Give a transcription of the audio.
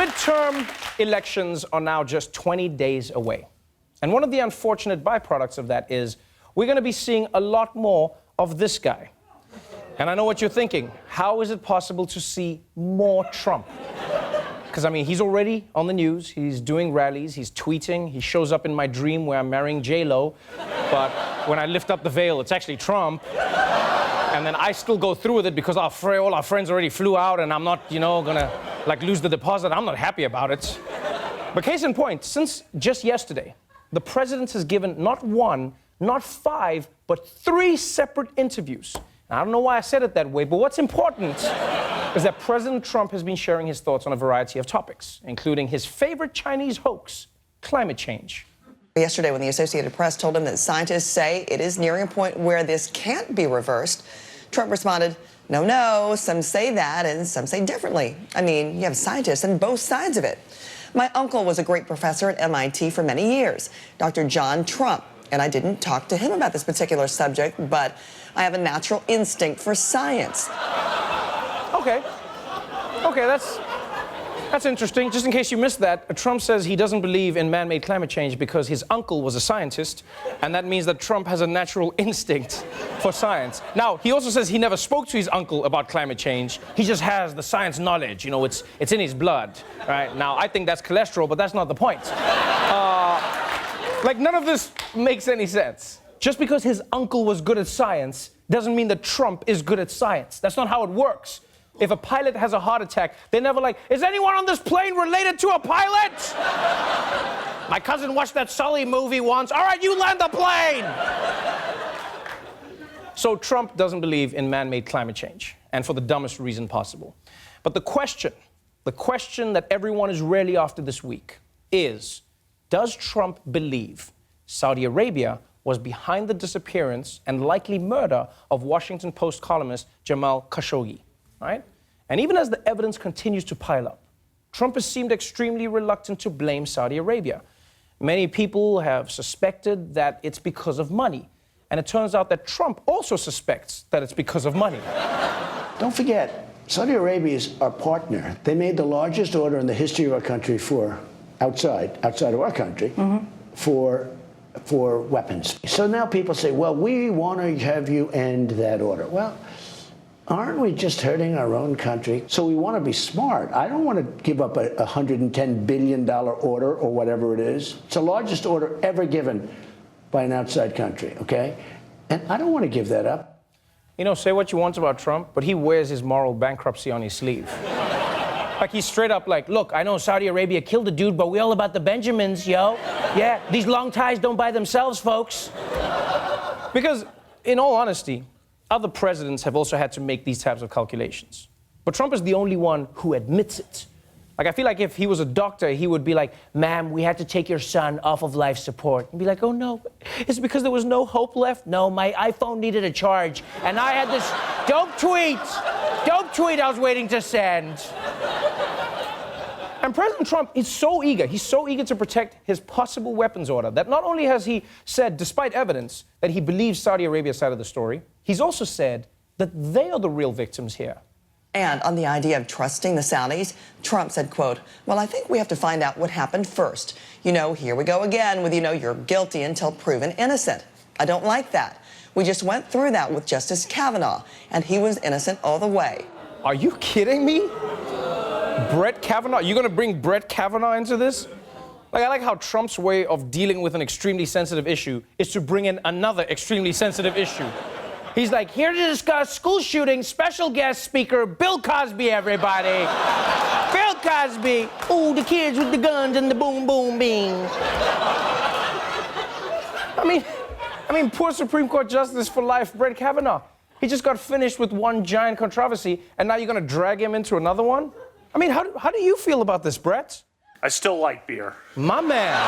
midterm elections are now just 20 days away. And one of the unfortunate byproducts of that is we're going to be seeing a lot more of this guy. And I know what you're thinking. How is it possible to see more Trump? Because, I mean, he's already on the news. He's doing rallies. He's tweeting. He shows up in my dream where I'm marrying J-Lo. But when I lift up the veil, it's actually Trump. And then I still go through with it because all our friends already flew out and I'm not, gonna, lose the deposit. I'm not happy about it. But case in point, since just yesterday, the president has given not one, not five, but 3 separate interviews. Now, I don't know why I said it that way, but what's important is that President Trump has been sharing his thoughts on a variety of topics, including his favorite Chinese hoax, climate change. Yesterday, when the Associated Press told him that scientists say it is nearing a point where this can't be reversed, Trump responded, no, some say that and some say differently. I mean, you have scientists on both sides of it. My uncle was a great professor at MIT for many years, Dr. John Trump, and I didn't talk to him about this particular subject, but I have a natural instinct for science. Okay, that's interesting. Just in case you missed that, Trump says he doesn't believe in man-made climate change because his uncle was a scientist, and that means that Trump has a natural instinct for science. Now, he also says he never spoke to his uncle about climate change. He just has the science knowledge. It's in his blood, right? Now, I think that's cholesterol, but that's not the point. None of this makes any sense. Just because his uncle was good at science doesn't mean that Trump is good at science. That's not how it works. If a pilot has a heart attack, they're never like, is anyone on this plane related to a pilot? My cousin watched that Sully movie once. All right, you land the plane. So Trump doesn't believe in man-made climate change, and for the dumbest reason possible. But the question that everyone is really after this week is, does Trump believe Saudi Arabia was behind the disappearance and likely murder of Washington Post columnist Jamal Khashoggi? Right? And even as the evidence continues to pile up, Trump has seemed extremely reluctant to blame Saudi Arabia. Many people have suspected that it's because of money. And it turns out that Trump also suspects that it's because of money. Don't forget, Saudi Arabia is our partner. They made the largest order in the history of our country for outside of our country, for weapons. So now people say, well, we want to have you end that order. Well, aren't we just hurting our own country? So we want to be smart. I don't want to give up a $110 billion order or whatever it is. It's the largest order ever given by an outside country, okay? And I don't want to give that up. Say what you want about Trump, but he wears his moral bankruptcy on his sleeve. He's straight up like, look, I know Saudi Arabia killed a dude, but we're all about the Benjamins, yo. Yeah, these long ties don't buy themselves, folks. Because, in all honesty, other presidents have also had to make these types of calculations. But Trump is the only one who admits it. I feel like if he was a doctor, he would be like, ma'am, we had to take your son off of life support. And be like, oh, no, it's because there was no hope left? No, my iPhone needed a charge. And I had this dope tweet I was waiting to send. And President Trump is so eager. He's so eager to protect his possible weapons order that not only has he said, despite evidence, that he believes Saudi Arabia's side of the story, he's also said that they are the real victims here. And on the idea of trusting the Saudis, Trump said, quote, well, I think we have to find out what happened first. Here we go again with, you're guilty until proven innocent. I don't like that. We just went through that with Justice Kavanaugh, and he was innocent all the way. Are you kidding me? Brett Kavanaugh? You're going to bring Brett Kavanaugh into this? I like how Trump's way of dealing with an extremely sensitive issue is to bring in another extremely sensitive issue. He's like, here to discuss school shooting, special guest speaker, Bill Cosby, everybody. Bill Cosby. Ooh, the kids with the guns and the boom, boom, bing. I mean, poor Supreme Court Justice for life, Brett Kavanaugh. He just got finished with one giant controversy, and now you're going to drag him into another one? How do you feel about this, Brett? I still like beer. My man.